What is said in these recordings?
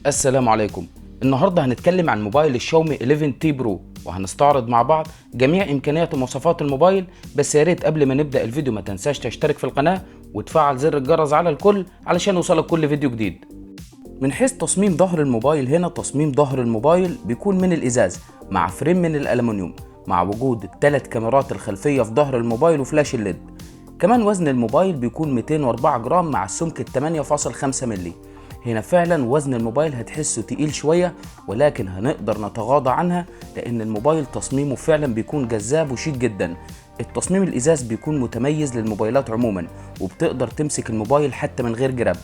السلام عليكم. النهارده هنتكلم عن موبايل الشاومي 11 تي برو، وهنستعرض مع بعض جميع امكانيات ومواصفات الموبايل. بس يا ريت قبل ما نبدا الفيديو ما تنساش تشترك في القناه وتفعل زر الجرس على الكل علشان يوصلك كل فيديو جديد. من حيث تصميم ظهر الموبايل، هنا تصميم ظهر الموبايل بيكون من الازاز مع فريم من الالومنيوم، مع وجود الثلاث كاميرات الخلفيه في ظهر الموبايل وفلاش الليد. كمان وزن الموبايل بيكون 204 جرام مع السمك 8.5 مللي. هنا فعلا وزن الموبايل هتحسه تقيل شوية، ولكن هنقدر نتغاضى عنها لان الموبايل تصميمه فعلا بيكون جذاب وشيك جدا. التصميم الازاز بيكون متميز للموبايلات عموما، وبتقدر تمسك الموبايل حتى من غير جراب.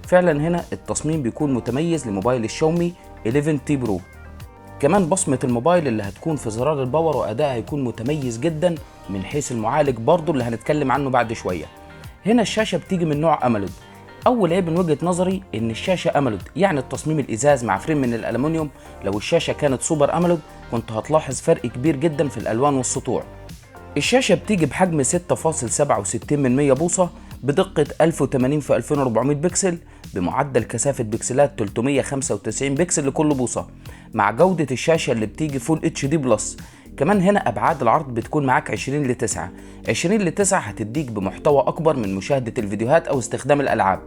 فعلا هنا التصميم بيكون متميز لموبايل الشاومي 11 تي برو. كمان بصمة الموبايل اللي هتكون في زرار الباور وأدائها هيكون متميز جدا. من حيث المعالج برضو اللي هنتكلم عنه بعد شوية. هنا الشاشة بتيجي من نوع أموليد. أول عيب من وجهة نظري إن الشاشة أموليد، يعني التصميم الإزاز مع فريم من الألمنيوم. لو الشاشة كانت سوبر أموليد كنت هتلاحظ فرق كبير جدا في الألوان والسطوع. الشاشة بتيجي بحجم 6.67 بوصة، بدقة 1080 في 2400 بكسل، بمعدل كثافة بكسلات 395 بكسل لكل بوصة، مع جودة الشاشة اللي بتيجي فول اتش دي بلس. كمان هنا أبعاد العرض بتكون معاك 20:9. 20:9 هتديك بمحتوى أكبر من مشاهدة الفيديوهات أو استخدام الألعاب.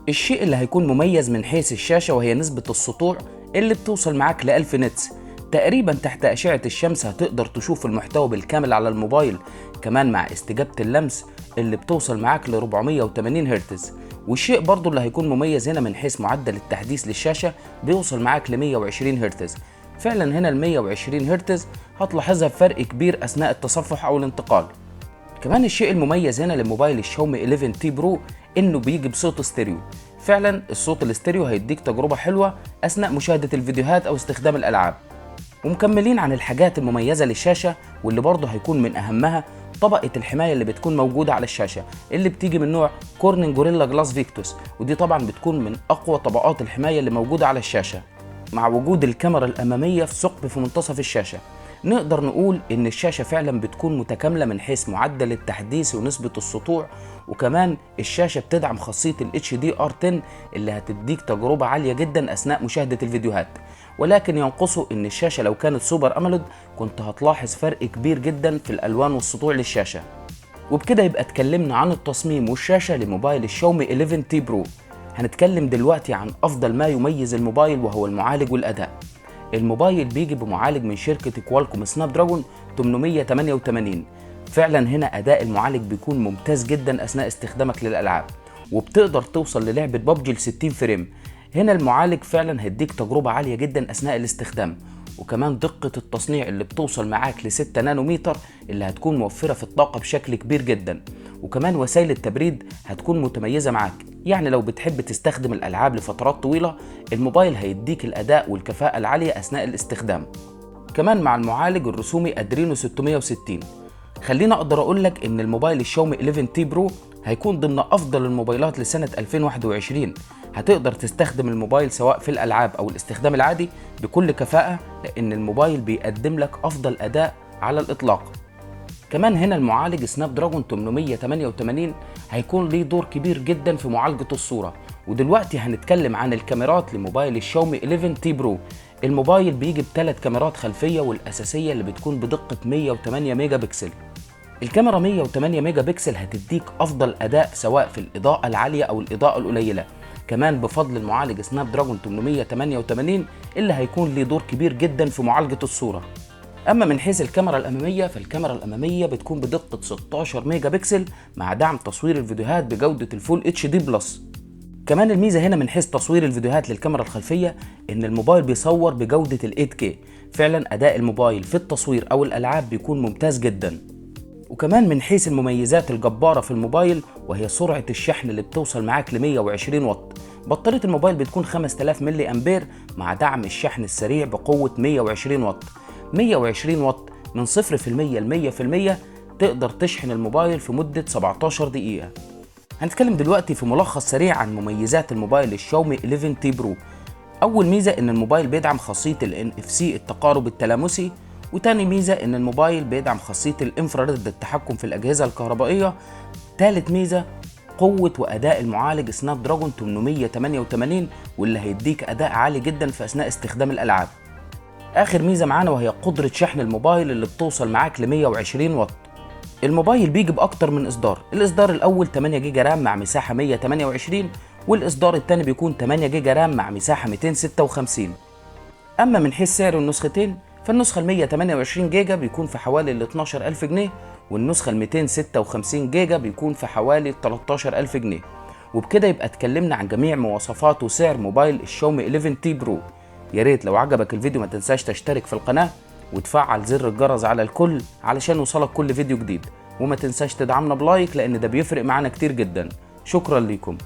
الشيء اللي هيكون مميز من حيث الشاشة وهي نسبة السطوع اللي بتوصل معاك ل 1000 نتس. تقريبا تحت أشعة الشمس هتقدر تشوف المحتوى بالكامل على الموبايل. كمان مع استجابة اللمس اللي بتوصل معاك ل 480 هرتز. والشيء برضو اللي هيكون مميز هنا من حيث معدل التحديث للشاشة بيوصل معاك ل 120 هرتز. فعلا هنا ال 120 هرتز هتلاحظها بفرق كبير أثناء التصفح أو الانتقال. كمان الشيء المميز هنا لموبايل الشاومي 11 تي برو انه بيجي بصوت ستيريو. فعلا الصوت الاستيريو هيديك تجربة حلوة اثناء مشاهدة الفيديوهات او استخدام الالعاب. ومكملين عن الحاجات المميزة للشاشة واللي برضه هيكون من اهمها طبقة الحماية اللي بتكون موجودة على الشاشة، اللي بتيجي من نوع كورنينج جوريلا جلاس فيكتوس، ودي طبعا بتكون من اقوى طبقات الحماية اللي موجودة على الشاشة. مع وجود الكاميرا الامامية في ثقب في منتصف الشاشة، نقدر نقول ان الشاشة فعلا بتكون متكاملة من حيث معدل التحديث ونسبة السطوع. وكمان الشاشة بتدعم خاصية ال HDR10 اللي هتديك تجربة عالية جدا اثناء مشاهدة الفيديوهات. ولكن ينقصه ان الشاشة لو كانت سوبر اموليد كنت هتلاحظ فرق كبير جدا في الالوان والسطوع للشاشة. وبكده يبقى اتكلمنا عن التصميم والشاشة لموبايل الشاومي 11 تي برو. هنتكلم دلوقتي عن افضل ما يميز الموبايل وهو المعالج والاداء. الموبايل بيجي بمعالج من شركة كوالكوم سناب دراجون 888. فعلا هنا اداء المعالج بيكون ممتاز جدا اثناء استخدامك للالعاب، وبتقدر توصل للعبة ببجي ل 60 فريم. هنا المعالج فعلا هيديك تجربة عالية جدا اثناء الاستخدام. وكمان دقة التصنيع اللي بتوصل معاك ل 6 نانومتر اللي هتكون موفرة في الطاقة بشكل كبير جدا. وكمان وسائل التبريد هتكون متميزة معاك، يعني لو بتحب تستخدم الألعاب لفترات طويلة الموبايل هيديك الأداء والكفاءة العالية أثناء الاستخدام. كمان مع المعالج الرسومي أدرينو 660. خلينا أقدر أقولك إن الموبايل الشاومي 11 تي برو هيكون ضمن أفضل الموبايلات لسنة 2021. هتقدر تستخدم الموبايل سواء في الألعاب أو الاستخدام العادي بكل كفاءة، لأن الموبايل بيقدم لك أفضل أداء على الإطلاق. كمان هنا المعالج سناب دراجون 888 هيكون ليه دور كبير جدا في معالجة الصورة. ودلوقتي هنتكلم عن الكاميرات لموبايل الشاومي 11 تي برو. الموبايل بيجي بثلاث كاميرات خلفية، والأساسية اللي بتكون بدقة 108 ميجا بكسل. الكاميرا 108 ميجا بكسل هتديك أفضل أداء سواء في الإضاءة العالية أو الإضاءة القليلة، كمان بفضل المعالج سناب دراجون 888 اللي هيكون ليه دور كبير جدا في معالجة الصورة. اما من حيث الكاميرا الاماميه، فالكاميرا الاماميه بتكون بدقه 16 ميجا بكسل مع دعم تصوير الفيديوهات بجوده الفول اتش دي بلس. كمان الميزه هنا من حيث تصوير الفيديوهات للكاميرا الخلفيه ان الموبايل بيصور بجوده ال 8K. فعلا اداء الموبايل في التصوير او الالعاب بيكون ممتاز جدا. وكمان من حيث المميزات الجباره في الموبايل وهي سرعه الشحن اللي بتوصل معاك ل 120 واط. بطاريه الموبايل بتكون 5000 ملي امبير مع دعم الشحن السريع بقوه 120 واط. 120 واط من 0% ل 100% تقدر تشحن الموبايل في مدة 17 دقيقة. هنتكلم دلوقتي في ملخص سريع عن مميزات الموبايل الشاومي 11 تي برو. أول ميزة إن الموبايل بيدعم خاصية ال NFC التقارب التلامسي. وتاني ميزة إن الموبايل بيدعم خاصية الانفراريد التحكم في الأجهزة الكهربائية. تالت ميزة قوة وأداء المعالج سناب دراجون 888 واللي هيديك أداء عالي جدا في أثناء استخدام الألعاب. آخر ميزة معانا وهي قدرة شحن الموبايل اللي بتوصل معاك ل 120 واط. الموبايل بيجي بأكتر من إصدار، الإصدار الأول 8 جيجا رام مع مساحة 128، والإصدار الثاني بيكون 8 جيجا رام مع مساحة 256. أما من حيث سعر النسختين، فالنسخة ال 128 جيجا بيكون في حوالي ال 12000 جنيه، والنسخة ال 256 جيجا بيكون في حوالي 13000 جنيه. وبكده يبقى اتكلمنا عن جميع مواصفات وسعر موبايل الشاومي 11 تي برو. يا ريت لو عجبك الفيديو ما تنساش تشترك في القناة وتفعل زر الجرس على الكل علشان يوصلك كل فيديو جديد، وما تنساش تدعمنا بلايك لأن ده بيفرق معانا كتير جدا. شكرا ليكم.